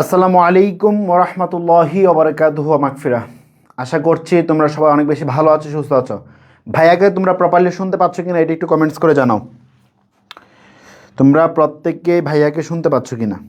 আসসালামু আলাইকুম ওরহমতুল্লাহি ওবরাকাতুহু মাগফিরা। আশা করছি তোমরা সবাই অনেক বেশি ভালো আছো, সুস্থ আছো। ভাইয়াকে তোমরা প্রপারলি শুনতে পাচ্ছ কিনা এটা একটু কমেন্টস করে জানাও। তোমরা প্রত্যেককে ভাইয়াকে শুনতে পাচ্ছ কিনা?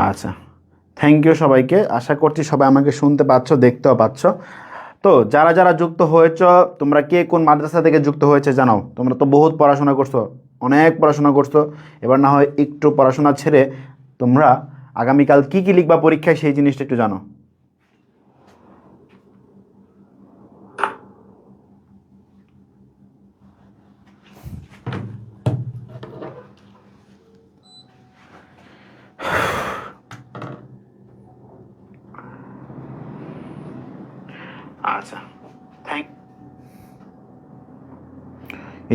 আচ্ছা, থ্যাংক ইউ সবাইকে। আশা করছি সবাই আমাকে শুনতে পাচ্ছ, দেখতেও পাচ্ছ। তো যারা যারা যুক্ত হয়েছ, তোমরা কে কোন মাদ্রাসা থেকে যুক্ত হয়েছে জানাও। তোমরা তো বহুত পড়াশোনা করছো, অনেক পড়াশোনা করছো। এবার না হয় একটু পড়াশোনা ছেড়ে তোমরা আগামীকাল কি কি লিখবা পরীক্ষায় সেই জিনিসটা একটু জানো। আচ্ছা, থ্যাংক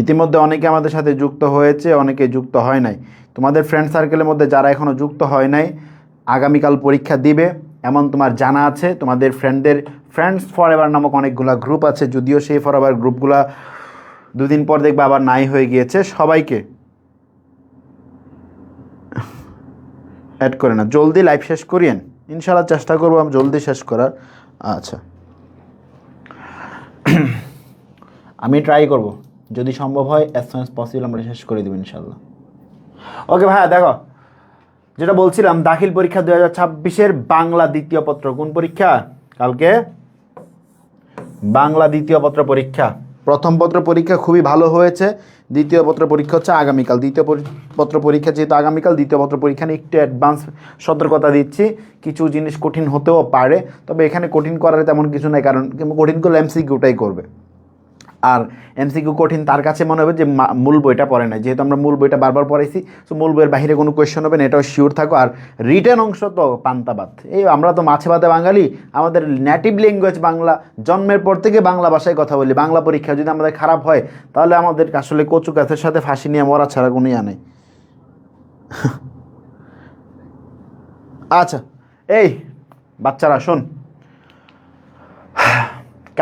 ইতিমধ্যে অনেকে আমাদের সাথে যুক্ত হয়েছে, অনেকে যুক্ত হয় নাই। তোমাদের ফ্রেন্ড সার্কেলের মধ্যে যারা এখনও যুক্ত হয় নাই, আগামীকাল পরীক্ষা দিবে এমন তোমার জানা আছে, তোমাদের ফ্রেন্ডস ফর এভার নামক অনেকগুলা গ্রুপ আছে। যদিও সেই ফর এভার গ্রুপগুলা দুদিন পর দেখবে আবার নাই হয়ে গিয়েছে। সবাইকে অ্যাড করে না, জলদি লাইভ শেষ করিয়েন। ইনশাল্লাহ চেষ্টা করবো আমি জলদি শেষ করার। আচ্ছা, আমি ট্রাই করব, যদি সম্ভব হয় অ্যাজ সুন অ্যাজ পসিবল আমরা শেষ করে দেবো ইনশাল্লাহ। ওকে ভাইয়া, দেখো যেটা বলছিলাম, দাখিল পরীক্ষা 2026-এর বাংলা দ্বিতীয় পত্র। কোন পরীক্ষা? কালকে বাংলা দ্বিতীয় পত্র পরীক্ষা। প্রথম পত্র পরীক্ষা খুবই ভালো হয়েছে, দ্বিতীয় পত্র পরীক্ষা হচ্ছে আগামীকাল। দ্বিতীয় পত্র পরীক্ষা যেহেতু আগামীকাল, দ্বিতীয় পত্র পরীক্ষা নিয়ে একটু অ্যাডভান্স সতর্কতা দিচ্ছি। কিছু জিনিস কঠিন হতেও পারে, তবে এখানে কঠিন করার তেমন কিছু নাই, কারণ কঠিন করলে এমসিকিউটাই করবে। আর এমসিকিউ কঠিন তার কাছে মনে হবে যে মূল বইটা পড়ে না, যেহেতু আমরা মূল বইটা বারবার পড়াইছি। সো মূল বইয়ের বাইরে কোনো কোয়েশ্চেন হবে না, এটাও শিওর থাকো। আর রিটেন অংশ তো পান্তাবাদ। এই আমরা তো মাছে ভাতে বাঙালি, আমাদের নেটিভ ল্যাঙ্গুয়েজ বাংলা, জন্মের পর থেকে বাংলা ভাষায় কথা বলি। বাংলা পরীক্ষা যদি আমাদের খারাপ হয়, তাহলে আমাদের আসলে কচু গাছের সাথে ফাঁসি নিয়ে মরা ছাড়া কোনো ইয়া নেই। আচ্ছা, এই বাচ্চারা শোন,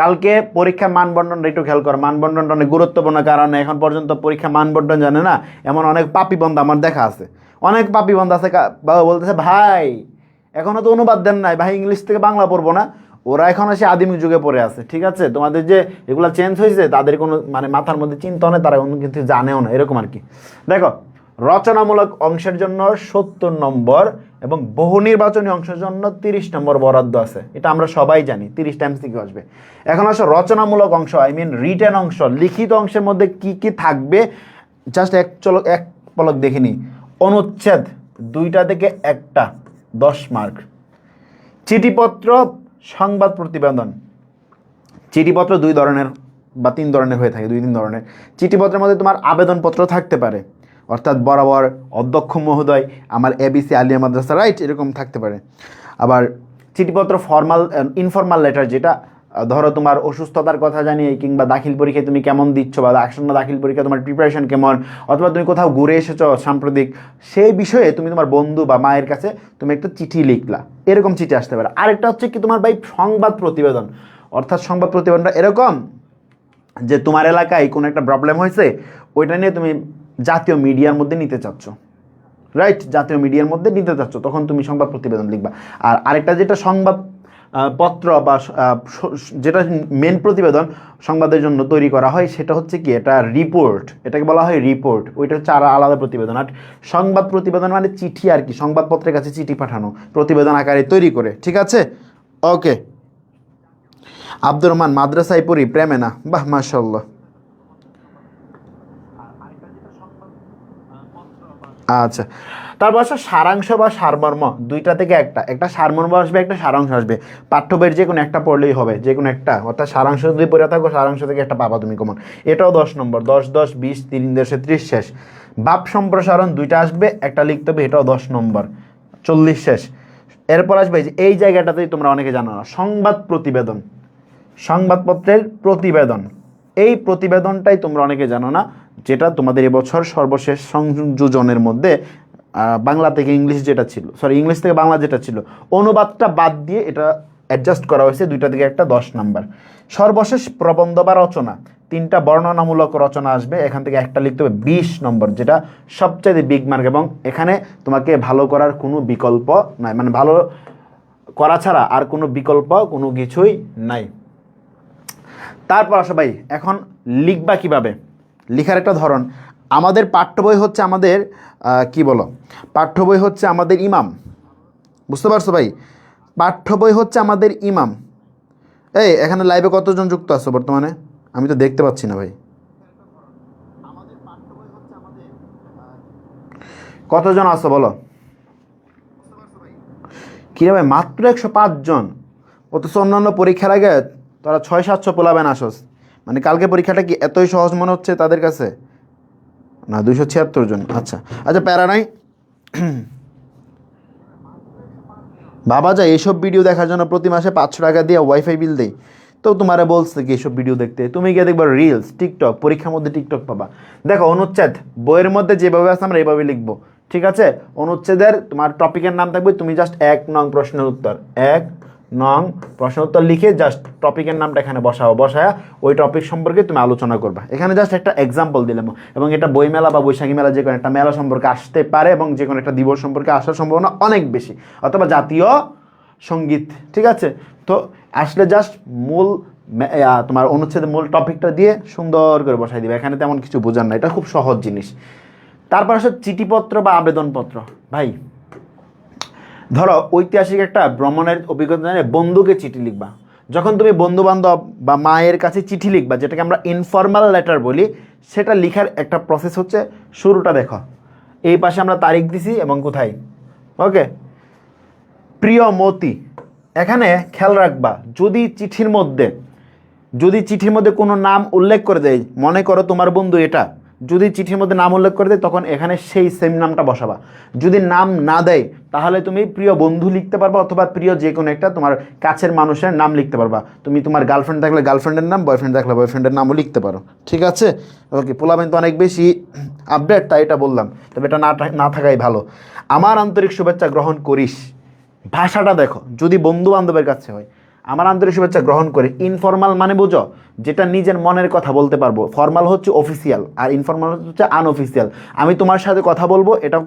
কালকে পরীক্ষা মানবন্টনটা একটু খেয়াল করো। মানবন্টনটা অনেক গুরুত্বপূর্ণ, কারণ এখন পর্যন্ত পরীক্ষা মানবন্টন জানে না এমন অনেক পাপি বন্ধু আমার দেখা আছে। অনেক পাপি বন্ধু আছে, বাবা বলতেছে ভাই এখনও তো অনুবাদ দেন নাই ভাই, ইংলিশ থেকে বাংলা পড়বো না। ওরা এখন এসে আদিম যুগে পড়ে আছে। ঠিক আছে, তোমাদের যে এগুলো চেঞ্জ হয়েছে তাদের কোনো মানে মাথার মধ্যে চিন্তা নেই, তারা কোনো কিন্তু জানেও না, এরকম আর কি। দেখো, রচনামূলক অংশের জন্য 70 নম্বর এবং বহু নির্বাচনী অংশের জন্য 30 নম্বর বরাদ্দ আছে। এটা আমরা সবাই জানি, 30 টাইমস থেকে আসবে। এখন আসো রচনামূলক অংশ, আই মিন রিটেন অংশ, লিখিত অংশের মধ্যে কি কি থাকবে জাস্ট এক পলক দেখে নিই। অনুচ্ছেদ 2টা থেকে 1টা 10 মার্ক। চিঠিপত্র, সংবাদ প্রতিবেদন। চিঠিপত্র 2 ধরনের বা 3 ধরনের হয়ে থাকে, 2-3 ধরনের। চিঠিপত্রের মধ্যে তোমার আবেদনপত্র থাকতে পারে, অর্থাৎ বরাবর অধ্যক্ষ মহোদয় আমার এবিসি আলিয়া মাদ্রাসা রাইট, এরকম থাকতে পারে। আবার চিঠিপত্র ফর্মাল ইনফর্মাল লেটার, যেটা ধরো তোমার অসুস্থতার কথা জানিয়ে কিংবা দাখিল পরীক্ষায় তুমি কেমন দিচ্ছ বা আসন্ন দাখিল পরীক্ষা তোমার প্রিপারেশন কেমন, অথবা তুমি কোথাও ঘুরে এসেছো সাম্প্রতিক, সেই বিষয়ে তুমি তোমার বন্ধু বা মায়ের কাছে তুমি একটা চিঠি লিখলা, এরকম চিঠি আসতে পারে। আরেকটা হচ্ছে কি তোমার ভাই সংবাদ প্রতিবেদন, অর্থাৎ সংবাদ প্রতিবেদনটা এরকম যে তোমার এলাকায় কোনো একটা প্রবলেম হয়েছে, ওইটা নিয়ে তুমি জাতীয় মিডিয়ার মধ্যে নিতে চাচ্ছ, রাইট, জাতীয় মিডিয়ার মধ্যে নিতে চাচ্ছ, তখন তুমি সংবাদ প্রতিবেদন লিখবা। আর আরেকটা যেটা সংবাদ পত্র বা যেটা মেন প্রতিবেদন সংবাদের জন্য তৈরি করা হয়, সেটা হচ্ছে কি, এটা রিপোর্ট, এটাকে বলা হয় রিপোর্ট। ওইটা হচ্ছে আর আলাদা প্রতিবেদন। আর সংবাদ প্রতিবেদন মানে চিঠি আর কি, সংবাদপত্রের কাছে চিঠি পাঠানো প্রতিবেদন আকারে তৈরি করে। ঠিক আছে, ওকে। আব্দুর রহমান, মাদ্রাসায় পড়ি, প্রেমে না। বাহ, মাশাআল্লাহ। আচ্ছা, তারপর আসলে সারাংশ বা সারমর্ম, দুইটা থেকে একটা, একটা সারমর্ম আসবে, একটা সারাংশ আসবে। পাঠ্য বইয়ের যে কোনো একটা পড়লেই হবে, যে কোনো একটা, অর্থাৎ সারাংশ যদি পড়ে থাকো সারাংশ থেকে একটা পাবা তুমি কমন। এটাও 10 নম্বর, 10 10 20, 3 10 30 শেষ। ভাব সম্প্রসারণ দুইটা আসবে, একটা লিখতে হবে, এটাও 10 নম্বর, 40 শেষ। এরপর আসবে যে এই জায়গাটাতেই তোমরা অনেকে জানো না, সংবাদ প্রতিবেদন, সংবাদপত্রের প্রতিবেদন। এই প্রতিবেদনটাই তোমরা অনেকে জানো না, যেটা তোমাদের এবছর সর্বশেষ সংযোজনের মধ্যে বাংলা থেকে ইংলিশ যেটা ছিল, সরি ইংলিশ থেকে বাংলা যেটা ছিল, অনুবাদটা বাদ দিয়ে এটা অ্যাডজাস্ট করা হয়েছে, দুইটা থেকে একটা, 10 নম্বর। সর্বশেষ প্রবন্ধ বা রচনা, 3টা বর্ণনামূলক রচনা আসবে, এখান থেকে একটা লিখতে হবে, 20 নম্বর, যেটা সবচেয়ে বিগ মার্ক, এবং এখানে তোমাকে ভালো করার কোনো বিকল্প নাই, মানে ভালো করা ছাড়া আর কোনো বিকল্প কোনো কিছুই নাই। তারপর আসো ভাই, এখন লিখবা কিভাবে, লেখার একটা ধরন। আমাদের পাঠ্য বই হচ্ছে আমাদের কি বলো, পাঠ্য বই হচ্ছে আমাদের ইমাম, বুঝতে পারছো ভাই? পাঠ্য বই হচ্ছে আমাদের ইমাম। এই এখানে লাইভে কতজন যুক্ত আছো বর্তমানে? আমি তো দেখতে পাচ্ছি না ভাই, কতজন আছো বলো। কী রে ভাই, মাত্র 105 জন, অথচ অন্যান্য পরীক্ষার আগে তোরা 600-700 পোলাবেন আসস, মানে কালকে পরীক্ষাটা কি এতই সহজ মনে হচ্ছে তাদের কাছে? না, 276 জন, আচ্ছা আচ্ছা, প্যারা নাই। বাবা যায় এইসব ভিডিও দেখার জন্য প্রতি মাসে 500 টাকা দিয়ে ওয়াইফাই বিল দেই, তো তোমারে বলছে কি এইসব ভিডিও দেখতে? তুমি গিয়ে দেখবা রিলস, টিকটক, পরীক্ষার মধ্যে টিকটক পাবা। দেখো অনুচ্ছেদ বইয়ের মধ্যে যেভাবে আছে আমরা এইভাবে লিখবো, ঠিক আছে? অনুচ্ছেদের তোমার টপিকের নাম থাকবে, তুমি জাস্ট 1 নং প্রশ্নের উত্তর, 1 নং প্রশ্নের উত্তর লিখে জাস্ট টপিকের নামটা এখানে বসাও, বসায়া ওই টপিক সম্পর্কে তুমি আলোচনা করবা। এখানে জাস্ট একটা এক্সাম্পল দিলাম, এবং এটা বইমেলা বা বৈশাখী মেলা যে কোনো একটা মেলা সম্পর্কে আসতে পারে, এবং যে কোনো একটা দিবস সম্পর্কে আসার সম্ভাবনা অনেক বেশি, অথবা জাতীয় সঙ্গীত, ঠিক আছে? তো আসলে জাস্ট মূল তোমার অনুচ্ছেদের মূল টপিকটা দিয়ে সুন্দর করে বসাই দিবে, এখানে তেমন কিছু বোঝার না, এটা খুব সহজ জিনিস। তারপর আসলে চিঠিপত্র বা আবেদনপত্র। ভাই ধরো ঐতিহাসিক একটা ভ্রমণের অভিজ্ঞতা জানে, বন্ধুকে চিঠি লিখবা। যখন তুমি বন্ধু বান্ধব বা মায়ের কাছে চিঠি লিখবা, যেটাকে আমরা ইনফর্মাল লেটার বলি, সেটা লিখার একটা প্রসেস হচ্ছে, শুরুটা দেখো, এই পাশে আমরা তারিখ দিছি এবং কোথায়, ওকে, প্রিয় মতি। এখানে খেয়াল রাখবা, যদি চিঠির মধ্যে কোনো নাম উল্লেখ করে দেয়, মনে করো তোমার বন্ধু এটা, যদি চিঠির মধ্যে নাম উল্লেখ করে দেয়, তখন এখানে সেই সেম নামটা বসাবা। যদি নাম না দেয়, তাহলে তুমি প্রিয় বন্ধু লিখতে পারবা, অথবা প্রিয় যে কোনো একটা তোমার কাছের মানুষের নাম লিখতে পারবা। তুমি তোমার গার্লফ্রেন্ড থাকলে গার্লফ্রেন্ডের নাম, বয়ফ্রেন্ড থাকলে বয়ফ্রেন্ডের নামও লিখতে পারো, ঠিক আছে? ওকে, পোলাবেন তো অনেক বেশি আপডেট, তাই এটা বললাম, তবে এটা না থাকাই ভালো। আমার আন্তরিক শুভেচ্ছা গ্রহণ করিস, ভাষাটা দেখো, যদি বন্ধু বান্ধবের কাছে হয়, আমার আন্তরিক শুভেচ্ছা গ্রহণ করে। ইনফর্মাল মানে বুঝো, যেটা নিজের মনের কথা বলতে পারবো। ফর্মাল হচ্ছে অফিসিয়াল, আর ইনফর্মাল হচ্ছে আনঅফিসিয়াল। আমি তোমার সাথে কথা বলবো, এটা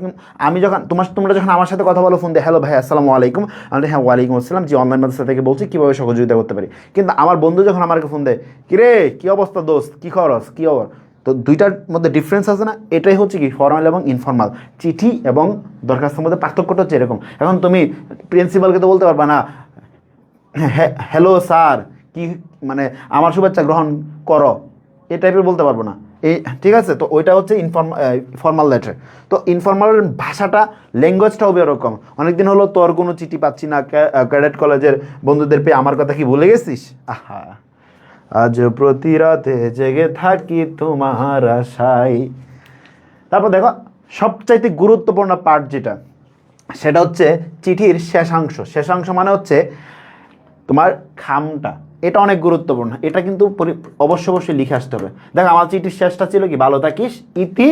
আমি যখন তোমরা যখন আমার সাথে কথা বলো ফোন দিয়ে, হ্যালো ভাই আসসালামু আলাইকুম, আমি হ্যাঁ ওয়ালাইকুম আসসালাম, জি অনলাইন মাদ্রাসা থেকে বলছি, কীভাবে সহযোগিতা করতে পারি। কিন্তু আমার বন্ধু যখন আমাকে ফোন দেয়, কিরে কী অবস্থা দোস্ত, কী খরচ, কী খবর, তো দুইটার মধ্যে ডিফারেন্স আছে না? এটাই হচ্ছে কি ফর্মাল এবং ইনফর্মাল। চিঠি এবং দরখাস্তের মধ্যে পার্থক্যটা হচ্ছে এরকম। এখন তুমি প্রিন্সিপালকে তো বলতে পারবা না, হ্যালো স্যার, কি মানে আমার শুভেচ্ছা গ্রহণ করো, এই টাইপের বলতে পারবো না, এই ঠিক আছে? তো ওইটা হচ্ছে ফর্মাল লেটার। তো ইনফর্মাল ভাষাটা, ল্যাঙ্গুয়েজটা হবে এরকম। অনেকদিন হলো তোর কোনো চিঠি পাচ্ছি না, ক্যাডেট কলেজের বন্ধুদের পেয়ে আমার কথা কি ভুলে গেছিস? আহা, আজ প্রতি রাতে জেগে থাকি তোমার আশায়। তারপর দেখো সবচাইতে গুরুত্বপূর্ণ পার্ট যেটা, সেটা হচ্ছে চিঠির শেষাংশ। শেষাংশ মানে হচ্ছে তোমার খামটা, এটা অনেক গুরুত্বপূর্ণ, এটা কিন্তু অবশ্যই লিখে আসতে হবে। দেখো আমার চিঠির শেষটা ছিল কি, ভালো থাকিস ইতি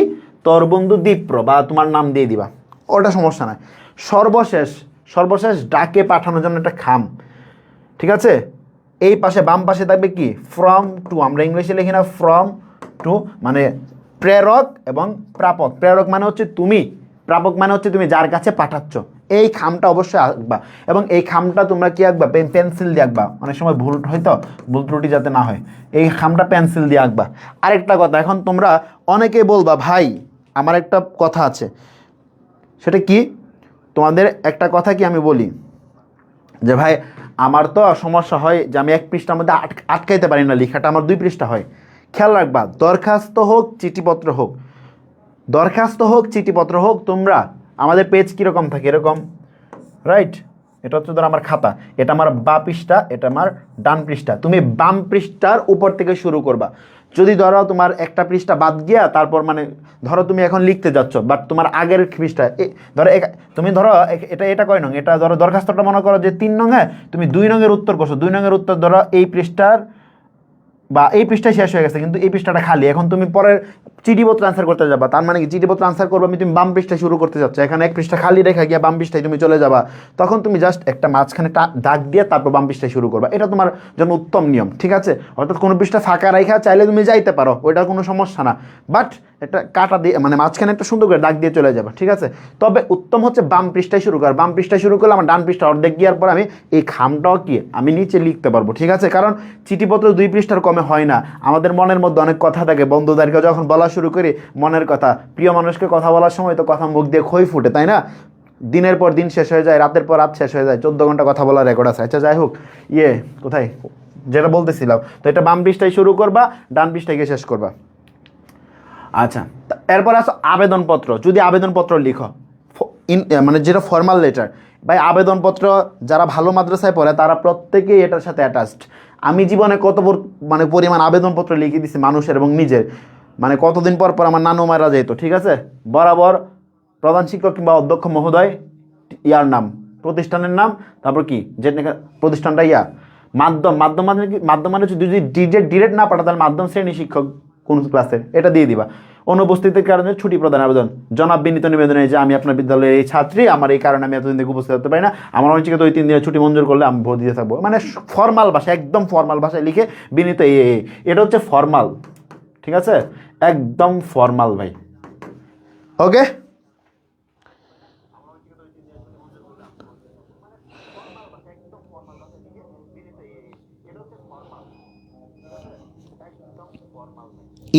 তোর বন্ধু দীপ্র, বা তোমার নাম দিয়ে দিবা, ওটা সমস্যা নাই। সর্বশেষ ডাকে পাঠানোর জন্য একটা খাম, ঠিক আছে? এই পাশে বাম পাশে থাকবে কি, ফ্রম টু। আমরা ইংলিশে লিখি না ফ্রম টু, মানে প্রেরক এবং প্রাপক। প্রেরক মানে হচ্ছে তুমি, প্রাপক মানে হচ্ছে তুমি যার কাছে পাঠাচ্ছ। এই খামটা অবশ্যই আঁকবা, এবং এই খামটা তোমরা কি আঁকবা, পেন্সিল দিয়ে আঁকবা। অনেক সময় ভুল হয়তো, ভুল ত্রুটি যাতে না হয়, এই খামটা পেন্সিল দিয়ে আঁকবা। আরেকটা কথা, এখন তোমরা অনেকেই বলবা ভাই আমার একটা কথা আছে, সেটা কি, তোমাদের একটা কথা কি আমি বলি যে ভাই আমার তো সমস্যা হয় যে আমি 1 পৃষ্ঠার মধ্যে আটকাইতে পারি না লেখাটা, আমার 2 পৃষ্ঠা হয়। খেয়াল রাখবা, দরখাস্ত হোক চিঠিপত্র হোক, দরখাস্ত হোক চিঠিপত্র হোক, তোমরা আমাদের পেজ কীরকম থাকে এরকম, রাইট? এটা হচ্ছে ধরো আমার খাতা, এটা আমার বা পৃষ্ঠা, এটা আমার ডান পৃষ্ঠা। তুমি বাম পৃষ্ঠার উপর থেকে শুরু করবা। যদি ধরো তোমার একটা পৃষ্ঠা বাদ গিয়া তারপর মানে ধরো তুমি এখন লিখতে যাচ্ছ, বাট তোমার আগের পৃষ্ঠা ধরো তুমি ধরো এটা কয় নং, এটা ধরো দরখাস্তটা মনে করো যে 3 নং, হ্যাঁ, তুমি 2 নংয়ের উত্তর করছো, 2 নংয়ের উত্তর ধরো এই পৃষ্ঠার বা এই পৃষ্ঠায় শেষ হয়ে গেছে, কিন্তু এই পৃষ্ঠাটা খালি। এখন তুমি পরের চিঠিপত্র আনসার করতে যাবা, তার মানে কি চিঠিপত্র আনসার করবে আমি, তুমি বাম পৃষ্ঠায় শুরু করতে যাচ্ছ, এখানে এক পৃষ্ঠা খালি রেখা গিয়া বাম পৃষ্ঠায় তুমি চলে যাবা। তখন তুমি জাস্ট একটা মাঝখানে দাগ দিয়ে তারপর বাম পৃষ্ঠায় শুরু করবা। এটা তোমার জন্য উত্তম নিয়ম, ঠিক আছে? অর্থাৎ কোনো পৃষ্ঠা ফাঁকা রেখা চাইলে তুমি যাইতে পারো, ওইটার কোনো সমস্যা না, বাট একটা কাটা দিয়ে মানে মাঝখানে একটা সুন্দর করে দাগ দিয়ে চলে যাবে, ঠিক আছে? তবে উত্তম হচ্ছে বাম পৃষ্ঠায় শুরু কর। বাম পৃষ্ঠায় শুরু করলে আমার ডান পৃষ্ঠা অর্ধেক গিয়ার পর আমি এই খামটাও কি আমি নিচে লিখতে পারবো, ঠিক আছে? কারণ চিঠিপত্র 2 পৃষ্ঠার কমে হয় না। আমাদের মনের মধ্যে অনেক কথা থাকে, বন্ধুদেরকে যখন বলা শুরু করি মনের কথা, প্রিয় মানুষকে কথা বলার সময় তো কথা মুখ দিয়ে খই ফুটে, তাই না? দিনের পর দিন শেষ হয়ে যায়, রাতের পর রাত শেষ হয়ে যায়, 14 ঘন্টা কথা বলার রেকর্ড আছে। আচ্ছা যাই হোক, কোথায় যেটা বলতেছিলাম, তো এটা বাম পৃষ্ঠায় শুরু করবা, ডান পৃষ্ঠায় গিয়ে শেষ করবা। আচ্ছা, এরপর আসো আবেদনপত্র। যদি আবেদনপত্র লিখো মানে যেটা ফর্মাল লেটার, ভাই আবেদনপত্র যারা ভালো মাদ্রাসায় পড়ে তারা প্রত্যেকেই এটার সাথে অ্যাটাচড। আমি জীবনে কত মানে পরিমাণ আবেদনপত্র লিখে দিছি মানুষের এবং নিজের, মানে কতদিন পর পর আমার নানু মারা যেত, ঠিক আছে? বরাবর প্রধান শিক্ষক কিংবা অধ্যক্ষ মহোদয়, ইয়ার নাম, প্রতিষ্ঠানের নাম, তারপর কি যে প্রতিষ্ঠানটা মাধ্যম মানে যদি ডিরেক্ট না পাঠা তাহলে মাধ্যম শ্রেণী শিক্ষক কোন ক্লাসের এটা দিয়ে দিবা। অনুপস্থিতির কারণে ছুটি প্রদান আবেদন। জনাব বিনীত নিবেদনে যে আমি আপনার বিদ্যালয়ের এই ছাত্রী, আমার এই কারণে আমি এতদিন থেকে উপস্থিত হতে পারি না, আমার অনিচ্ছাকে 2-3 দিনের ছুটি মঞ্জুর করলে আমি ভোট দিতে থাকবো। মানে ফর্মাল ভাষা, একদম ফর্মাল ভাষায় লিখে বিনীত এটা হচ্ছে ফর্মাল, ঠিক আছে? একদম ফর্মাল ভাই, ওকে?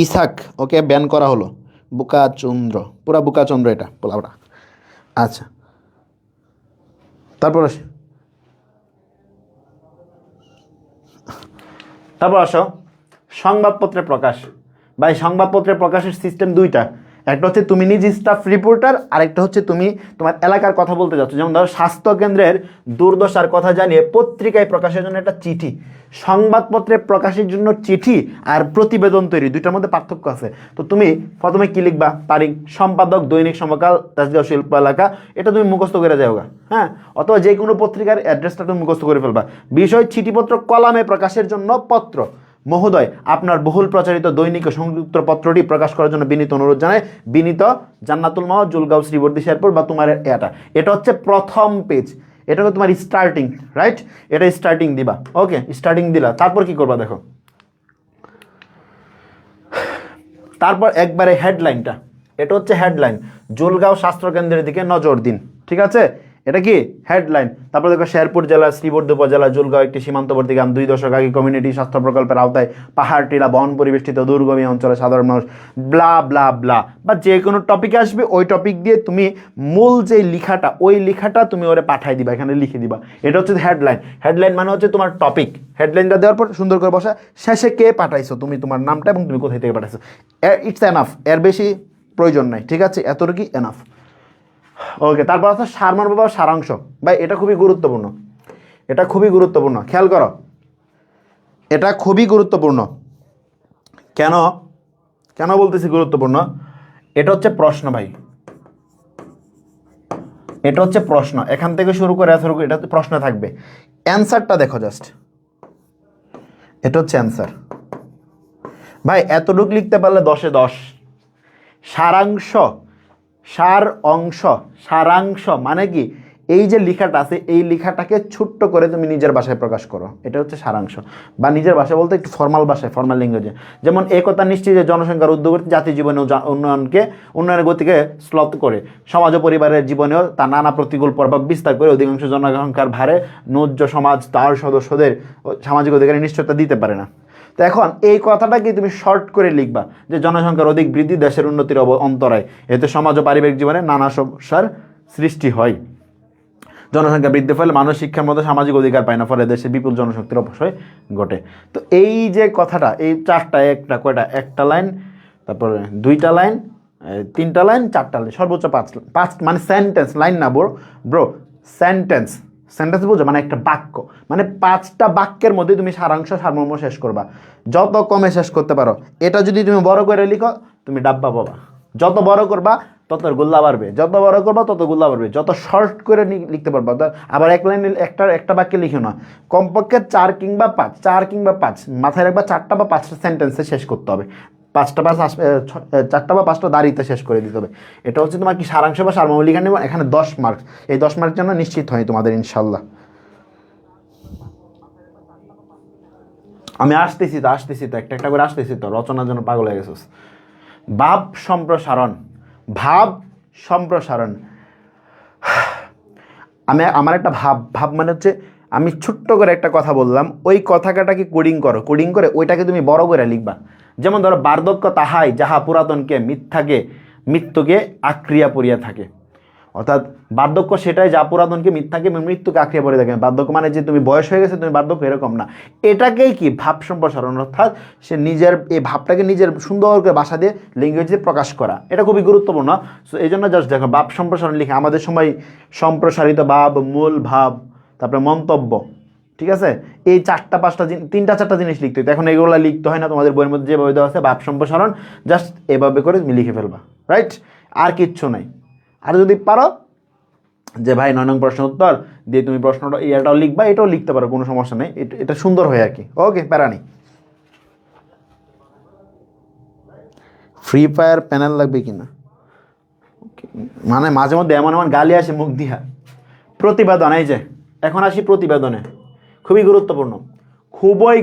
ইসাক, ওকে ব্যান করা হলো। বুকাচন্দ্র, পুরা বুকাচন্দ্র এটা পোলাওটা। আচ্ছা, তারপর আসো সংবাদপত্রে প্রকাশ। ভাই সংবাদপত্রে প্রকাশের সিস্টেম 2টা, একটা হচ্ছে তুমি নিজে স্টাফ রিপোর্টার, আরেকটা হচ্ছে তুমি তোমার এলাকার কথা বলতে যাচ্ছ। যেমন ধরো স্বাস্থ্যকেন্দ্রের দুর্দশার কথা জানিয়ে পত্রিকায় প্রকাশের জন্য একটা চিঠি। সংবাদপত্রে প্রকাশের জন্য চিঠি আর প্রতিবেদন তৈরি, 2টার মধ্যে পার্থক্য আছে। তো তুমি প্রথমে কি লিখবা? তারিখ, সম্পাদক দৈনিক সমকাল, তেজগাঁও শিল্প এলাকা, এটা তুমি মুখস্থ করে যাওগা, হ্যাঁ? অথবা যে কোনো পত্রিকার অ্যাড্রেসটা তুমি মুখস্থ করে ফেলবা। বিষয় চিঠিপত্র কলামে প্রকাশের জন্য পত্র। মহোদয়, আপনার বহুল প্রচারিত দৈনিক ও সংযুক্ত পত্রটি প্রকাশ করার জন্য বিনীত অনুরোধ জানায় বিনীত জান্নাতুল মাওয়া, জুলগাঁও, শ্রীবর্দী, শেরপুর বা তোমার এটা হচ্ছে প্রথম পেজ, এটা হলো তোমার স্টার্টিং, রাইট? এটা স্টার্টিং দিবা, ওকে? স্টার্টিং দিলা, তারপর কি করবা দেখো, তারপর একবারে হেডলাইনটা, এটা হচ্ছে হেডলাইন। জুলগাঁও স্বাস্থ্যকেন্দ্রের দিকে নজর দিন, ঠিক আছে? এটা কি হেডলাইন। তারপর দেখো শেরপুর জেলা, শ্রীবর্ধী উপজেলা, জুলগাঁও একটি সীমান্তবর্তী গ্রাম, 2 দশক আগে কমিউনিটি স্বাস্থ্য প্রকল্পের আওতায় পাহাড় টিলা বন পরিবেষ্টিত দুর্গমী অঞ্চলে সাধারণ মানুষ, ব্লা ব্লা ব্লা, বা যে কোনো টপিকে আসবে ওই টপিক দিয়ে তুমি মূল যে লেখাটা, ওই লেখাটা তুমি ওরে পাঠাই দিবা, এখানে লিখে দিবা। এটা হচ্ছে হেডলাইন। হেডলাইন মানে হচ্ছে তোমার টপিক। হেডলাইনটা দেওয়ার পর সুন্দর করে বসা, শেষে কে পাঠাইছো তুমি, তোমার নামটা এবং তুমি কোথায় থেকে পাঠাইছো, ইটস এনাফ, এর বেশি প্রয়োজন নাই, ঠিক আছে? এতটুকুই এনাফ, ওকে? তারপর আছে সারমর্ম বা সারাংশ। ভাই এটা খুবই গুরুত্বপূর্ণ, এটা খুবই গুরুত্বপূর্ণ, খেয়াল করো, এটা খুবই গুরুত্বপূর্ণ। কেন কেন বলতেছি গুরুত্বপূর্ণ? এটা হচ্ছে প্রশ্ন ভাই, এটা হচ্ছে প্রশ্ন। এখান থেকে শুরু করে এটা প্রশ্ন থাকবে। অ্যান্সারটা দেখো জাস্ট, এটা হচ্ছে অ্যান্সার। ভাই এতটুকু লিখতে পারলে 10-এ 10। সারাংশ, সার অংশ, সারাংশ মানে কি? এই যে লেখাটা আছে এই লেখাটাকে ছোট্ট করে তুমি নিজের ভাষায় প্রকাশ করো, এটা হচ্ছে সারাংশ। বা নিজের ভাষা বলতে একটু ফর্মাল ভাষায়, ফর্মাল ল্যাঙ্গুয়েজে। যেমন একথা নিশ্চিত যে জনসংখ্যার উদ্যোগী জাতি জীবনে উন্নয়নের গতিকে স্লথ করে, সমাজ ও পরিবারের জীবনেও তা নানা প্রতিকূল প্রভাব বিস্তার করে অধিকাংশ জনসংখ্যার ভারে ন্যায্য সমাজ তার সদস্যদের সামাজিক অধিকারের নিশ্চয়তা দিতে পারে না। তো এখন এই কথাটাকে তুমি শর্ট করে লিখবা যে জনসংখ্যার অধিক বৃদ্ধি দেশের উন্নতির অন্তরায়, এতে সমাজ ও পারিবারিক জীবনে নানা সমস্যার সৃষ্টি হয়। জনসংখ্যা বৃদ্ধি ফলে মানুষ শিক্ষার মতো সামাজিক অধিকার পায় না, ফলে দেশে বিপুল জনশক্তির অপচয় ঘটে। তো এই যে কথাটা, এই 4টা, একটা লাইন, তারপরে 2টা লাইন, 3টা লাইন 4টা লাইন, সর্বোচ্চ 5 মানে সেন্টেন্স, লাইন না ব্রো, সেন্টেন্স। সেন্টেন্স বুঝো, মানে একটা বাক্য, মানে 5টা বাক্যের মধ্যে তুমি সারাংশ সারমর্ম শেষ করবা। যত কমে শেষ করতে পারো। এটা যদি তুমি বড় করে লিখো তুমি ডাব্বা পাবা। যত বড় করবা তত গোল্লা বাড়বে, যত বড় করবা তত গোল্লা বাড়বে। যত শর্ট করে লিখতে পারবা। আবার এক লাইন একটা বাক্যে লিখো না, কমপক্ষে 4 কিংবা 5 মাথায় রাখবা। 4টা বা 5টা সেন্টেন্সে শেষ করতে হবে। 4টা বা 5টা দাঁড়িতে শেষ করে দিতে হবে। এটা হচ্ছে তোমার কি সারাংশ বা সারমর্ম লিখে নেব। এখানে 10 মার্ক, এই 10 মার্ক যেন নিশ্চিত হয় তোমাদের ইনশাল্লাহ। আমি আসতেছি তো একটা করে আসতেছি তো, রচনার জন্য পাগল হয়ে গেছিস। ভাব সম্প্রসারণ, ভাব সম্প্রসারণ। আমার একটা ভাব মানে হচ্ছে, আমি ছোট্ট করে একটা কথা বললাম, ওই কথাটাকে কোডিং করে ওইটাকে তুমি বড় করে লিখবা। যেমন ধরো, বার্ধক্য তাহাই যাহা পুরাতনকে মৃত্যুকে আক্রিয়া পড়িয়া থাকে। অর্থাৎ বার্ধক্য সেটাই যা পুরাতনকে মিথ্যাকে মৃত্যুকে আক্রিয়া পড়ে থাকে। বার্ধক্য মানে যে তুমি বয়স হয়ে গেছে তুমি বার্ধক্য, এরকম না। এটাকেই কি ভাব সম্প্রসারণ, অর্থাৎ সে নিজের এই ভাবটাকে নিজের সুন্দর করে ভাষা দিয়ে ল্যাঙ্গুয়েজে প্রকাশ করা। এটা খুবই গুরুত্বপূর্ণ। সো এই জন্য জাস্ট দেখো, ভাব সম্প্রসারণ লিখে আমাদের সময় সম্প্রসারিত ভাব, মূল ভাব, তারপরে মন্তব্য, ঠিক আছে, এই 3টা 4টা জিনিস লিখতে হতো। এখন এগুলো লিখতে হয় না, তোমাদের বইয়ের মধ্যে যেভাবে দেওয়া আছে ভাব সম্প্রসারণ, জাস্ট এভাবে করে তুমি লিখে ফেলবা, রাইট? আর কিচ্ছু নাই। আর যদি পারো যে ভাই 9 নং প্রশ্ন উত্তর দিয়ে তুমি প্রশ্নটা এটাও লিখবা, এটাও লিখতে পারো, কোনো সমস্যা নেই। এটা সুন্দর হয় আর কি। ওকে, প্যারা নেই। ফ্রি ফায়ার প্যানেল লাগবে কিনা, মানে মাঝে মধ্যে এমন গালি আসে মুখ দিয়া। প্রতিবেদন, এই যে এখন আসি প্রতিবেদনে, খুবই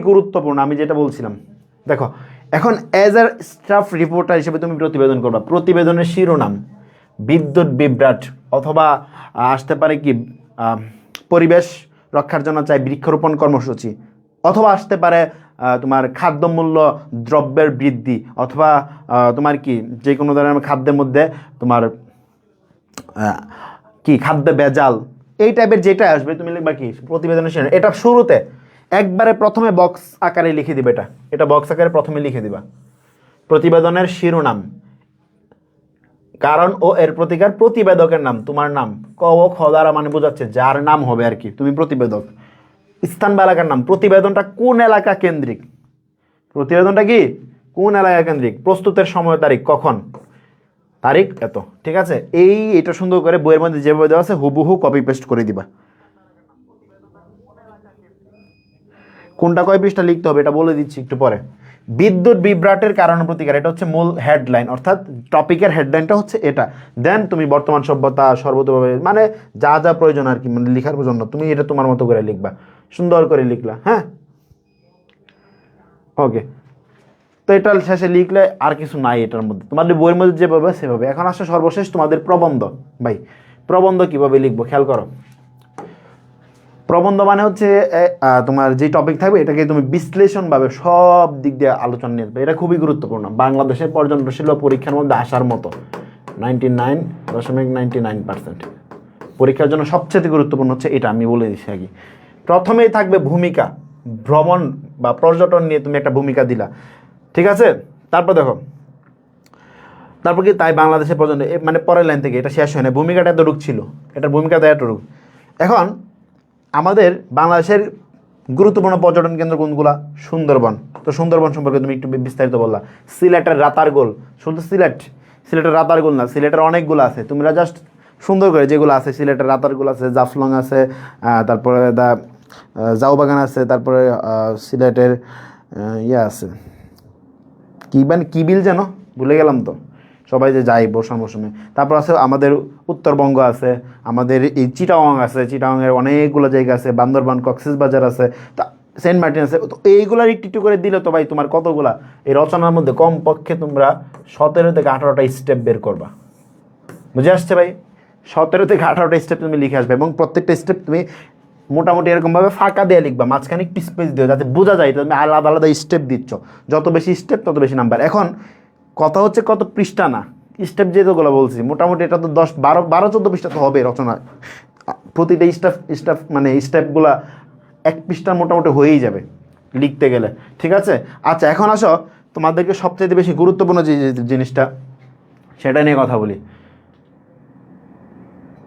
গুরুত্বপূর্ণ আমি যেটা বলছিলাম। দেখো, এখন অ্যাজ এ স্টাফ রিপোর্টার হিসেবে তুমি প্রতিবেদন করবা। প্রতিবেদনের শিরোনাম বিদ্যুৎ বিভ্রাট, অথবা আসতে পারে কি পরিবেশ রক্ষার জন্য চাই বৃক্ষরোপণ কর্মসূচি, অথবা আসতে পারে তোমার খাদ্যমূল্য দ্রব্যের বৃদ্ধি, অথবা তোমার কি যে কোনো ধরনের খাদ্যের মধ্যে তোমার কি খাদ্য ভেজাল, এই টাইপের যেটা আসবে তুমি লিখবা কি প্রতিবেদনের শিরোনাম। এটা শুরুতে একবারে প্রথমে বক্স আকারে লিখে দিবে। এটা বক্স আকারে প্রথমে লিখে দিবা, প্রতিবেদনের শিরোনাম, কারণ ও এর প্রতিকার, প্রতিবেদকের নাম, তোমার নাম, ক ও খ দ্বারা মানে বোঝাচ্ছে যার নাম হবে আর কি তুমি প্রতিবেদক। স্থান বা এলাকার নাম, প্রতিবেদনটা কোন এলাকা কেন্দ্রিক, প্রতিবেদনটা কি কোন এলাকা কেন্দ্রিক, প্রস্তুতের সময়, তারিখ, কখন, তারিখ এত, ঠিক আছে। এটা সুন্দর করে বইয়ের মধ্যে যেভাবে দেওয়া আছে হুবহু কপি পেস্ট করে দিবা। কোনটা কয় পৃষ্ঠা লিখতে হবে এটা বলে দিচ্ছি একটু পরে। বিদ্যুৎ বিভ্রাটের কারণ প্রতিকার, এটা হচ্ছে মূল হেডলাইন, অর্থাৎ টপিকের হেডলাইনটা হচ্ছে এটা। দেন তুমি বর্তমান সভ্যতা সর্বতোভাবে, মানে যা যা প্রয়োজন আর কি, মানে লেখার জন্য তুমি এটা তোমার মতো করে লিখবা, সুন্দর করে লিখলা। হ্যাঁ, ওকে। তো এটা শেষে লিখলে আর কিছু নাই এটার মধ্যে, তোমাদের বইয়ের মধ্যে যেভাবে সেভাবে। এখন আসলে সর্বশেষ তোমাদের প্রবন্ধ। ভাই প্রবন্ধ কিভাবে লিখবো খেয়াল করো। প্রবন্ধ মানে হচ্ছে তোমার যে টপিক থাকবে এটাকে তুমি বিশ্লেষণভাবে সব দিক দিয়ে আলোচনা নিয়ে আসবে। এটা খুবই গুরুত্বপূর্ণ, বাংলাদেশের পর্যটনশীল পরীক্ষার মধ্যে আসার মতো 99.99% পরীক্ষার জন্য সবচেয়ে গুরুত্বপূর্ণ হচ্ছে এটা। আমি বলে দিচ্ছি আগে, প্রথমেই থাকবে ভূমিকা, ভ্রমণ বা পর্যটন নিয়ে তুমি একটা ভূমিকা দিলা, ঠিক আছে। তারপর দেখো, তারপর কি তাই বাংলাদেশের পর্যটন, মানে পরের লাইন থেকে এটা শেষ হয় না, ভূমিকাটা এতটুক ছিল, এটার ভূমিকাটা এতটুক। এখন আমাদের বাংলাদেশের গুরুত্বপূর্ণ পর্যটন কেন্দ্র কোনগুলা? সুন্দরবন। তো সুন্দরবন সম্পর্কে তুমি একটু বিস্তারিত বললা। সিলেটের রাতারগোল, শুধু সিলেটের রাতারগোল না, সিলেটের অনেকগুলো আছে, তোমরা জাস্ট সুন্দর করে যেগুলো আছে, সিলেটের রাতারগোল আছে, জাফলং আছে, তারপরে জাউবাগান আছে, তারপরে সিলেটের আছে কি বিল যেন ভুলে গেলাম তো, সবাই যে যাই বর্ষার মৌসুমে। তারপর আছে আমাদের উত্তরবঙ্গ আছে, আমাদের এই চিটাগং আছে, চিটাগংয়ের অনেকগুলো জায়গা আছে, বান্দরবান, কক্সবাজার আছে, তা সেন্ট মার্টিন আছে। তো এইগুলার একটু করে দিলে তো ভাই তোমার কতগুলা, এই রচনার মধ্যে কমপক্ষে তোমরা 17 থেকে 18টা স্টেপ বের করবা। বুঝে আসছে ভাই? 17 থেকে 18টা স্টেপ তুমি লিখে আসবে, এবং প্রত্যেকটা স্টেপ তুমি মোটামুটি এরকমভাবে ফাঁকা দিয়ে লিখবা, মাঝখানে একটু স্পেস দিও যাতে বোঝা যায় তুমি আলাদা আলাদা স্টেপ দিচ্ছ। যত বেশি স্টেপ তত বেশি নাম্বার। এখন কথা হচ্ছে কত পৃষ্ঠা না, স্টেপ যেগুলো বলছি মোটামুটি এটা তো 10, 12, 14 পৃষ্ঠা তো হবে রচনা। প্রতিটা স্টেপ মানে স্টেপগুলা 1 পৃষ্ঠার মোটামুটি হয়েই যাবে লিখতে গেলে, ঠিক আছে। আচ্ছা, এখন আসো তোমাদেরকে সবচেয়ে বেশি গুরুত্বপূর্ণ যে জিনিসটা, সেটা নিয়ে কথা বলি।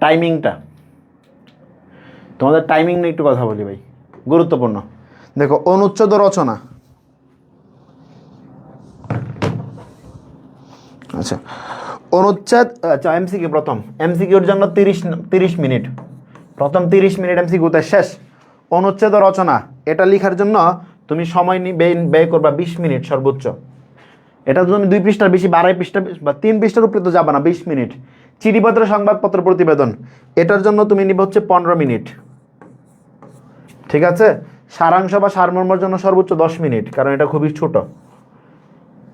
টাইমিংটা, তোমাদের টাইমিং নিয়ে একটু কথা বলি ভাই, গুরুত্বপূর্ণ। দেখো, অনুচ্ছেদ রচনা, আচ্ছা অনুচ্ছেদ, আচ্ছা এমসিকিউ প্রথম, এমসিকিউর জন্য 30 মিনিট, প্রথম 30 মিনিট এমসিকিউতে শেষ। অনুচ্ছেদ রচনা এটা লেখার জন্য তুমি সময় ব্যয় করবা 20 মিনিট সর্বোচ্চ। এটা তুমি 2 পৃষ্ঠার বেশি, 2.5 পৃষ্ঠা বা 3 পৃষ্ঠার উপরে তো যাবে না, 20 মিনিট। চিঠিপত্র, সংবাদপত্র, প্রতিবেদন, এটার জন্য তুমি নিবে হচ্ছে 15 মিনিট, ঠিক আছে। সারাংশ বা সারমর্মের জন্য সর্বোচ্চ 10 মিনিট, কারণ এটা খুবই ছোট।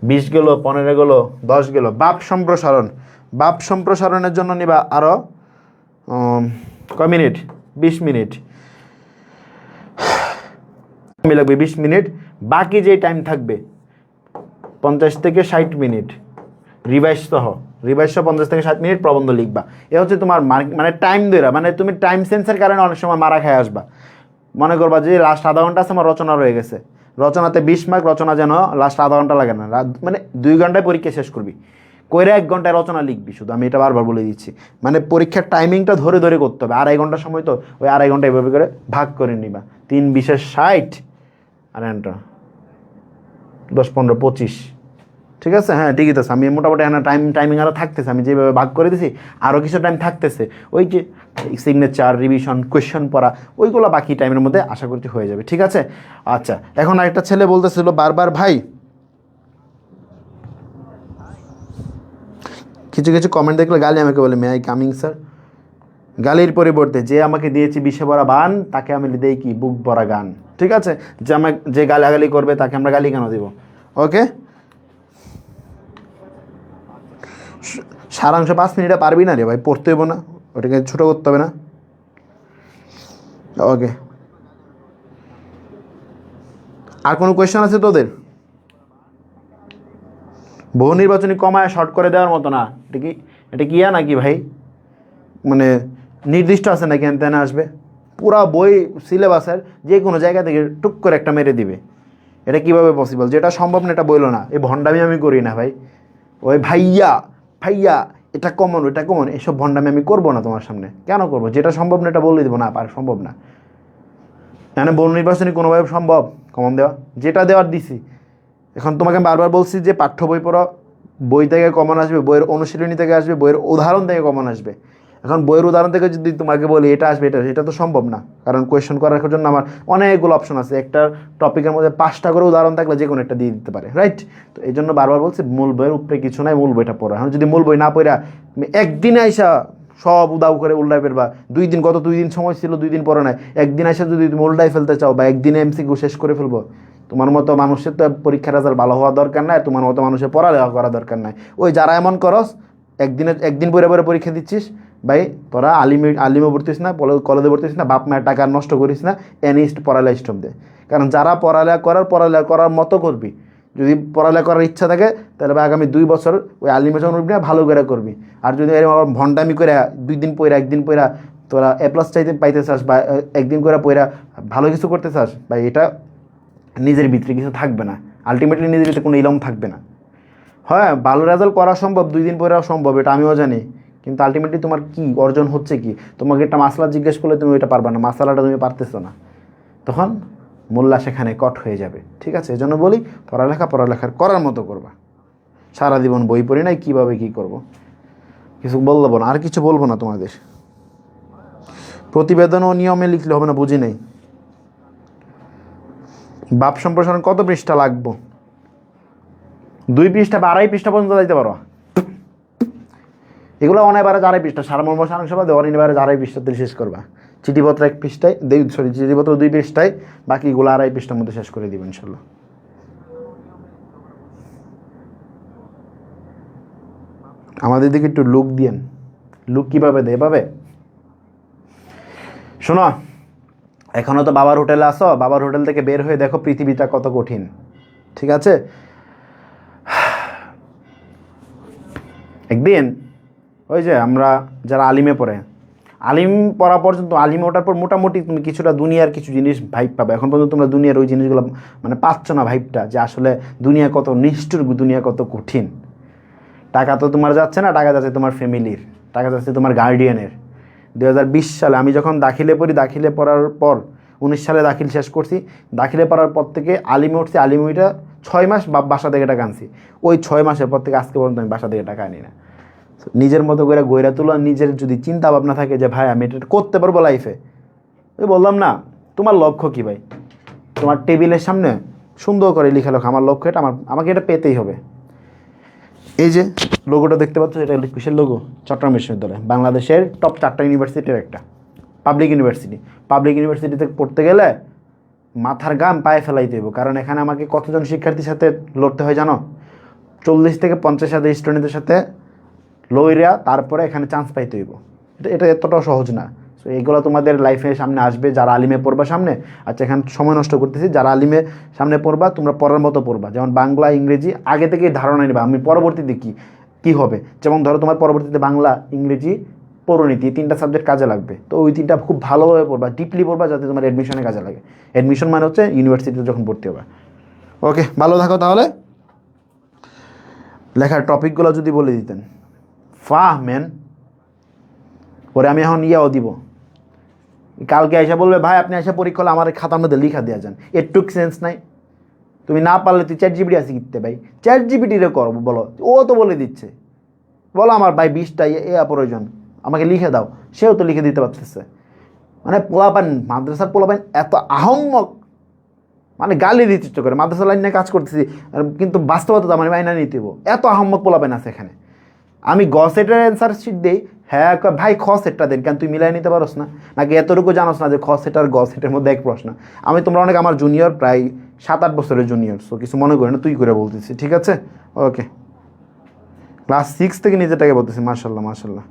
20 গেল, 15 গেল, 10 গেল। বাপ সম্প্রসারণ, বাপ সম্প্রসারণের জন্য নিবা আরও কয় মিনিট, 20 মিনিট লাগবে, 20 মিনিট। বাকি যে টাইম থাকবে 50 থেকে 60 মিনিট রিভাইজ সহ, 50 থেকে 60 মিনিট প্রবন্ধ লিখবা। এ হচ্ছে তোমার মানে টাইম ধরে, মানে তুমি টাইম সেন্সের কারণে অনেক সময় মারা খায় আসবা। মনে করবা যে লাস্ট আধা ঘন্টা আছে আমার রচনা রয়ে গেছে, রচনাতে 20 মার্ক, রচনা যেন লাস্ট আধা ঘন্টা লাগে না, মানে 2 ঘন্টায় পরীক্ষা শেষ করবি, কইরা 1 ঘন্টায় রচনা লিখবি শুধু। আমি এটা বারবার বলে দিচ্ছি, মানে পরীক্ষার টাইমিংটা ধরে ধরে করতে হবে। 2.5 ঘন্টার সময় তো ওই 2.5 ঘন্টা এভাবে করে ভাগ করে নিবা। 3 20 60 আর 10 15 25, ঠিক আছে। হ্যাঁ ঠিকই আছে, আমি মোটামুটি টাইমিং আরও থাকতেছে, আমি যেভাবে ভাগ করে দিছি আরও কিছু টাইম থাকতেছে। ওই যে সিগনেচার, রিভিশন, কোয়েশ্চন পড়া, ওইগুলো বাকি টাইমের মধ্যে আশা করছি হয়ে যাবে, ঠিক আছে। আচ্ছা, এখন আরেকটা ছেলে বলতেছিল বারবার, ভাই কিছু কিছু কমেন্ট দেখলে গালি আমাকে বলে, মে আই কামিং স্যার। গালির পরিবর্তে যে আমাকে দিয়েছি বিষে ভরা বান, তাকে আমি দেই কি বুক ভরা গান, ঠিক আছে। যে গালাগালি করবে তাকে আমরা গালি কেন দিব? ওকে, সারাংশ 5 মিনিটে পারবি না রে ভাই, পড়তে হইব না, ওটাকে ছোটো করতে হবে না। ওকে, আর কোনো কোয়েশ্চেন আছে তোদের? বহু নির্বাচনী কমায় শর্ট করে দেওয়ার মতো না, এটা কি নাকি ভাই, মানে নির্দিষ্ট আছে নাকি এনতেনে আসবে? পুরা বই সিলেবাসের যে কোনো জায়গা থেকে টুক করে একটা মেরে দিবে, এটা কিভাবে পসিবল? যেটা সম্ভব না এটা বইলো না, এই ভণ্ডামি আমি করি না ভাই। ওই ভাইয়া এটা কমন, ওইটা কমন, এসব ভণ্ডামি আমি করবো না তোমার সামনে। কেন করবো? যেটা সম্ভব না এটা বলে দেবো, না পার সম্ভব না। মানে বহু নির্বাচনী কোনোভাবে সম্ভব কমন দেওয়া? যেটা দেওয়ার দিছি। এখন তোমাকে বারবার বলছি যে পাঠ্য বই পড়ো, বই থেকে কমন আসবে, বইয়ের অনুশীলনী থেকে আসবে, বইয়ের উদাহরণ থেকে কমন আসবে। এখন বইয়ের উদাহরণ থেকে যদি তোমাকে বলি এটা আসবে, এটা তো সম্ভব না, কারণ কোয়েশ্চেন করার জন্য আমার অনেকগুলো অপশন আছে। একটা টপিকের মধ্যে 5টা করে উদাহরণ থাকলে যে কোনো একটা দিয়ে দিতে পারে, রাইট? তো এই জন্য বারবার বলছি মূল বইয়ের উপরে কিছু নাই, মূল বইটা পড়া। এখন যদি মূল বই না পড়া তুমি একদিনে আইসা সব উদাও করে উল্টাই ফেলবা, 2 দিন, গত 2 দিন সময় ছিল, 2 দিন পরে নাই, একদিন আইসা যদি তুমি উল্টাই ফেলতে চাও বা একদিনে এমসিকিউ শেষ করে ফেলবো, তোমার মতো মানুষের তো পরীক্ষার রেজাল্ট ভালো হওয়া দরকার নাই, তোমার মতো মানুষের পড়ালেখা করা দরকার নাই। ওই যারা এমন করস একদিন পরে পরে পরীক্ষা দিচ্ছিস, ভাই তোরা আলিমে ভর্তিস না, কলেজে ভর্তিস না, বাপ মায়ের টাকা নষ্ট করিস না, এনিস্ট পড়ালেখা স্টপ দে। কারণ যারা পড়ালেখা করার মতো করবি, যদি পড়ালেখা করার ইচ্ছা থাকে তাহলে আগামী 2 বছর ওই আলিমে যখন উঠবি না ভালো করে করবি। আর যদি এরকম ভণ্ডামি করে 2 দিন পড়া, একদিন পড়া তোরা A+ পাইতে চাস, বা একদিন করে পড়া ভালো কিছু করতে চাস, ভাই এটা নিজের ভিতরে কিছু থাকবে না, আলটিমেটলি নিজের ভিতরে কোনো ইলম থাকবে না। হ্যাঁ, ভালো রেজাল্ট করা সম্ভব, 2 দিন পরেও সম্ভব, এটা আমিও জানি, কিন্তু আলটিমেটলি তোমার কি অর্জন হচ্ছে কি? তোমাকে একটা মাসলা জিজ্ঞেস করলে তুমি ওইটা পারবে না, মাসালাটা তুমি পারতেছো না, তখন মোল্লা সেখানে কট হয়ে যাবে, ঠিক আছে। এই জন্য বলি পড়ালেখার করার মতো করবা। সারা জীবন বই পড়ি নাই, কীভাবে কী করব, কিছু বলবো না, আর কিছু বলবো না তোমাদের। প্রতিবেদনও নিয়মে লিখলে হবে না, বুঝি নেই। বাপ সম্প্রসারণ কত পৃষ্ঠা লাগবো? 2 পৃষ্ঠা বা 2.5 পৃষ্ঠা পর্যন্ত যাইতে পারো। এগুলো অনেকবারে 2.5 পৃষ্ঠা, সারমর্ম সারাংশ বা অনেকবারে 2.5 পৃষ্ঠাতে শেষ করবা। চিঠিপত্র 1 পৃষ্ঠায়, চিঠিপত্র 2 পৃষ্ঠায়, বাকিগুলো 2.5 পৃষ্ঠার মধ্যে শেষ করে দিব ইনশাল্লাহ। আমাদের দিকে একটু লুক দিয়েন, লুক কীভাবে দেয় এভাবে। শোনো, এখনও তো বাবার হোটেলে আসো, বাবার হোটেল থেকে বের হয়ে দেখো পৃথিবীটা কত কঠিন, ঠিক আছে। একদিন ওই যে আমরা যারা আলিমে পড়ে, আলিম পড়া পর্যন্ত, আলিমে ওঠার পর মোটামুটি তুমি কিছুটা দুনিয়ার কিছু জিনিস ভাইব পাবে। এখন পর্যন্ত তোমরা দুনিয়ার ওই জিনিসগুলো মানে পাচ্ছ না ভাইবটা, যে আসলে দুনিয়া কত নিষ্ঠুর, দুনিয়া কত কঠিন। টাকা তো তোমার যাচ্ছে না, টাকা যাচ্ছে তোমার ফ্যামিলির, টাকা যাচ্ছে তোমার গার্ডিয়ানের। 2020 সালে আমি যখন দাখিলে পড়ি, দাখিলে পড়ার পর 19 সালে দাখিল শেষ করছি, দাখিলে পড়ার পর থেকে আলিমে উঠছি, আলিমে উঠে 6 মাস বাসা থেকে টাকা আনছি। ওই 6 মাসের পর থেকে আজকে পর্যন্ত আমি বাসা থেকে টাকা আনি না। নিজের মতো করে গইরা তোলা, নিজের যদি চিন্তা ভাবনা থাকে যে ভাই আমি এটা করতে পারবো লাইফে, ওই বললাম না, তোমার লক্ষ্য কী ভাই? তোমার টেবিলের সামনে সুন্দর করে লিখে লেখো আমার লক্ষ্য এটা, আমাকে এটা পেতেই হবে। এই যে লোগোটা দেখতে পাচ্ছ, এটা কিসের লোগো? চট্টগ্রাম বিশ্ববিদ্যালয়, বাংলাদেশের টপ 4টা ইউনিভার্সিটির একটা পাবলিক ইউনিভার্সিটি। পাবলিক ইউনিভার্সিটিতে পড়তে গেলে মাথার গাম পায়ে ফেলাই দেবো, কারণ এখানে আমাকে কতজন শিক্ষার্থীর সাথে লড়তে হয় জানো? 40 থেকে 50 স্টুডেন্টের সাথে লইরা তারপরে এখানে চান্স পাইতে হইব। এটা এতটাও সহজ না। সো এগুলো তোমাদের লাইফের সামনে আসবে, যারা আলিমে পড়বা সামনে। আচ্ছা, এখানে সময় নষ্ট করতেছি, যারা আলিমে সামনে পড়বা তোমরা পড়ার মতো পড়বা, যেমন বাংলা ইংরেজি আগে থেকেই ধারণা নিবা আমি পরবর্তীতে কী হবে। যেমন ধরো তোমার পরবর্তীতে বাংলা ইংরেজি পরিণীতি 3টা সাবজেক্ট কাজে লাগবে, তো ওই 3টা খুব ভালোভাবে পড়বা, ডিপলি পড়বা, যাতে তোমার অ্যাডমিশনে কাজে লাগে। অ্যাডমিশন মানে হচ্ছে ইউনিভার্সিটিতে যখন ভর্তি হবে। ওকে, ভালো থাকো তাহলে। লেখার টপিকগুলো যদি বলে দিতেন। মেন পরে আমি এখন ইয়াও দিব, কালকে এসে বলবে ভাই আপনি এসে পরীক্ষা হলে আমার খাতার মধ্যে লিখা দেওয়া যান, এটুক সেন্স নাই। তুমি না পারলে তুই চ্যাট জিপিটি আসি কিনতে ভাই, চ্যাট জিপিটিরে করবো বলো, ও তো বলে দিচ্ছে। বলো আমার ভাই 20টা প্রয়োজন, আমাকে লিখে দাও, সেও তো লিখে দিতে পারতেছে। মানে পোলাপান, মাদ্রাসার পোলাপান এত আহম্মক, মানে গালি দিতে ইচ্ছে করে। মাদ্রাসা লাইন নিয়ে কাজ করতেছি, কিন্তু বাস্তবতা মানে মাইনা নিতে এত আহম্মক পোলাপান আছে এখানে। আমি গ সেটের অ্যান্সার শিট দিই, হ্যাঁ ভাই খ সেটটা দেন, কেন তুই মিলাই নিতে পারোস না? নাকি এতটুকু জানোস না যে খ সেট আর গ সেটের মধ্যে এক প্রশ্ন? তোমরা অনেক আমার জুনিয়র, প্রায় 7-8 বছরের জুনিয়র, সো কিছু মনে করি না, তুই করে বলতেছি, ঠিক আছে? ওকে, ক্লাস 6 থেকে নিজেটাকে বলতেছি। মার্শাল্লাহ মার্শাল্লাহ।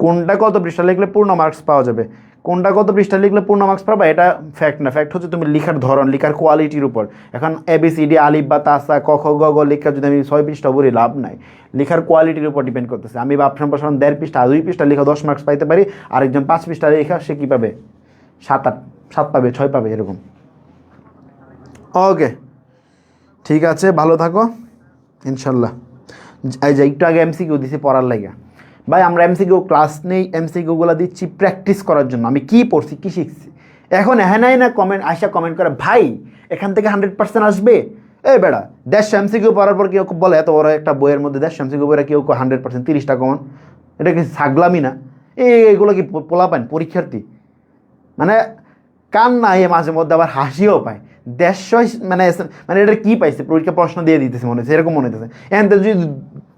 কোনটা কত পৃষ্ঠা লিখলে পূর্ণ মার্কস পাওয়া যাবে? কোনটা কত পৃষ্ঠা লিখলে পূর্ণ মার্কস পাবা এটা ফ্যাক্ট না, ফ্যাক্ট হচ্ছে তুমি লিখার ধরন, লিখার কোয়ালিটির উপর। এখন ABCD আলিফ বা তাসা ক খ গ গ লেখা যদি আমি 6 পৃষ্ঠা বলি লাভ নাই, লিখার কোয়ালিটির উপর ডিপেন্ড করতেছে। আমি বাপসান 1.5 পৃষ্ঠা 2 পৃষ্ঠা লিখা 10 মার্কস পাইতে পারি, আরেকজন 5 পৃষ্ঠা লেখা সে কী পাবে? 7 পাবে, 6 পাবে, এরকম। ওকে, ঠিক আছে, ভালো থাকো ইনশাল্লাহ। এই যে একটু আগে MCQ দিছি পড়ার লাগা, ভাই আমরা MCQ ক্লাস নেই, MCQগুলো দিচ্ছি প্র্যাকটিস করার জন্য। আমি কী পড়ছি, কী শিখছি, এখন হ্যাঁ না কমেন্ট আইসা কমেন্ট করে ভাই এখান থেকে 100% আসবে। এই বেড়া 150 MCQ পড়ার পর কেউ বলে এত বড় একটা বইয়ের মধ্যে 150 MCQ পড়ে কেউ 100%, 30টা কমন, এটা কি ছাগলামি না? এইগুলো কি পোলাপান পরীক্ষার্থী? মানে কান্না এ মাঝে মধ্যে আবার হাসিও পায়। 150 মানে এটা কী পাইছে, পরীক্ষা প্রশ্ন দিয়ে দিতেছে মনে হচ্ছে, এরকম মনে হইতেছে। এখান থেকে যদি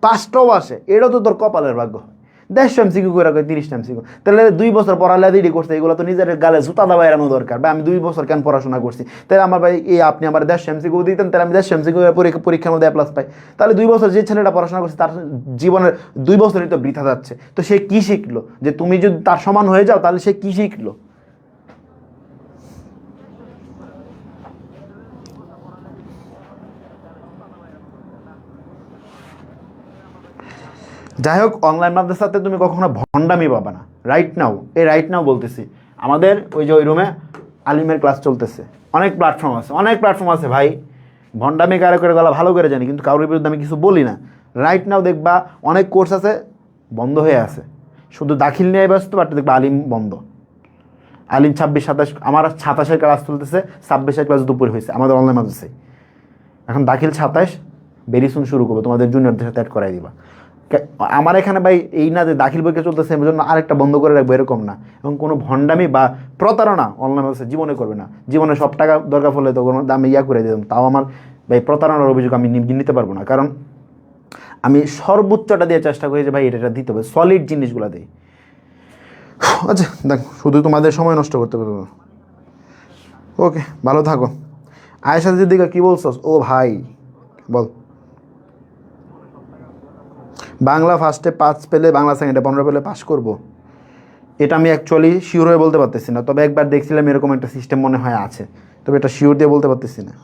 5টাও আসে এটাও তো তোর কপালের ভাগ্য। 150 MCQ করে 30টা MCQ, তাহলে 2 বছর পড়ালেখাদি করছে, এগুলো তো নিজের গালে জুতা দাবা এড়ানো দরকার। ভাই আমি 2 বছর কেন পড়াশোনা করছি? তাহলে আমার ভাই আপনি আমার 150 MCQ দিতেন, তাহলে আমি 150 MCQ পরীক্ষার মধ্যে A+ পাই। তাহলে 2 বছর যে ছেলেটা পড়াশোনা করছে তার জীবনের 2 বছরই তো বৃথা যাচ্ছে। তো সে কী শিখলো? যে তুমি যদি তার সমান হয়ে যাও তাহলে সে কী শিখলো? যাই হোক, অনলাইন মাদ্রাসাতে তুমি কখনো ভণ্ডামি পাবা না। রাইট নাও বলতেছি, আমাদের ওই যে ওই রুমে আলিমের ক্লাস চলতেছে, অনেক প্ল্যাটফর্ম আছে ভাই। ভণ্ডামি কারে করে গলা ভালো করে জানি, কিন্তু কারোর বিরুদ্ধে আমি কিছু বলি না। রাইট নাও দেখবা অনেক কোর্স আছে বন্ধ হয়ে আছে, শুধু দাখিল নিয়ে ব্যস্ত, বাট দেখবা আলিম বন্ধ। আলিম 26-27, আমার 27-এর ক্লাস চলতেছে, 26-এর ক্লাস দুপুর হয়েছে আমাদের অনলাইন মাদ্রাসায়। এখন দাখিল 27 বেরিসুন শুরু করবো, তোমাদের জুনিয়রদের সাথে অ্যাড করাই দিবা। আমার এখানে ভাই এই না যে দাখিল পরীক্ষা চলতেছে এর জন্য আরেকটা বন্ধ করে রাখবো, এরকম না। এবং কোনো ভণ্ডামি বা প্রতারণা অনলাইন মাদ্রাসা জীবনে করবে না। জীবনে সব টাকা দরকার পড়লে তো কোনো দামে করে দিতাম, তাও আমার ভাই প্রতারণার অভিযোগ আমি নিতে পারবো না, কারণ আমি সর্বোচ্চটা দিয়ে চেষ্টা করি যে ভাই এটা দিতে হবে, সলিড জিনিসগুলো দিই। আচ্ছা দেখ, শুধু তোমাদের সময় নষ্ট করতে পারবো না। ওকে, ভালো থাকো। আয়েশা দিদিকা কী বলছস? ও ভাই বল। বাংলা ফার্স্টে 5 পেলে, বাংলা সেকেন্ডে 15 পেলে পাস করব, এটা আমি অ্যাকচুয়ালি শিওর হয়ে বলতে পারতেছি না। তবে একবার দেখছিলাম এরকম একটা সিস্টেম মনে হয় আছে, তবে এটা শিওর দিয়ে বলতে পারতেছি না।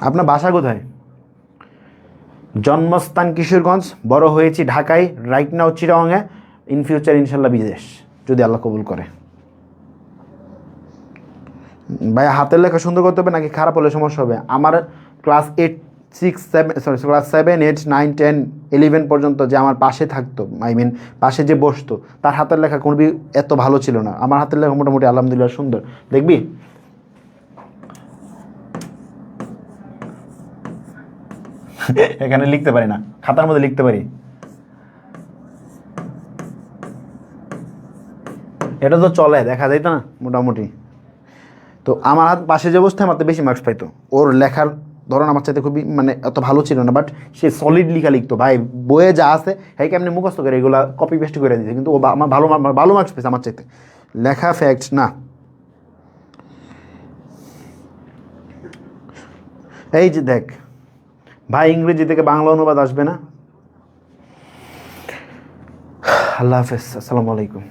আপনার বাসা কোথায়? জন্মস্থান কিশোরগঞ্জ, বড় হয়েছি ঢাকায়, রাইট নাও চিটাগাংয়ে, ইন ফিউচার ইনশাল্লাহ বিদেশ, যদি আল্লাহ কবুল করে। ভাই হাতের লেখা সুন্দর করতে হবে নাকি খারাপ হলে সমস্যা হবে? আমার ক্লাস ক্লাস 7, 8, 9, 10, 11 পর্যন্ত যে আমার পাশে থাকতো, পাশে যে বসতো, তার হাতের লেখা কোনোদিন এত ভালো ছিল না। আমার হাতের লেখা মোটামুটি আলহামদুলিল্লাহ সুন্দর। দেখবি এখানে লিখতে পারি না, খাতার মধ্যে লিখতে পারি। এটা তো চলে, দেখা যাইতো না মোটামুটি। তো আমার হাত পাশে যে অবস্থায় আমার তো বেশি মার্কস পাইতো। ওর লেখার ধরন আমার চাইতে খুবই এত ভালো ছিল না, বাট সে সলিড লিখা লিখতো ভাই। বইয়ে যা আছে হ্যাঁ কেমনি মুখস্থ করে এগুলো কপি পেস্ট করে দিয়েছে, কিন্তু ও আমার ভালো মার্কস পেয়েছে আমার চাইতে। লেখা ফ্যাক্ট না। এই যে দেখ ভাই, ইংরেজি থেকে বাংলা অনুবাদ আসবে না। আল্লাহ হাফেজ, আসসালামু আলাইকুম।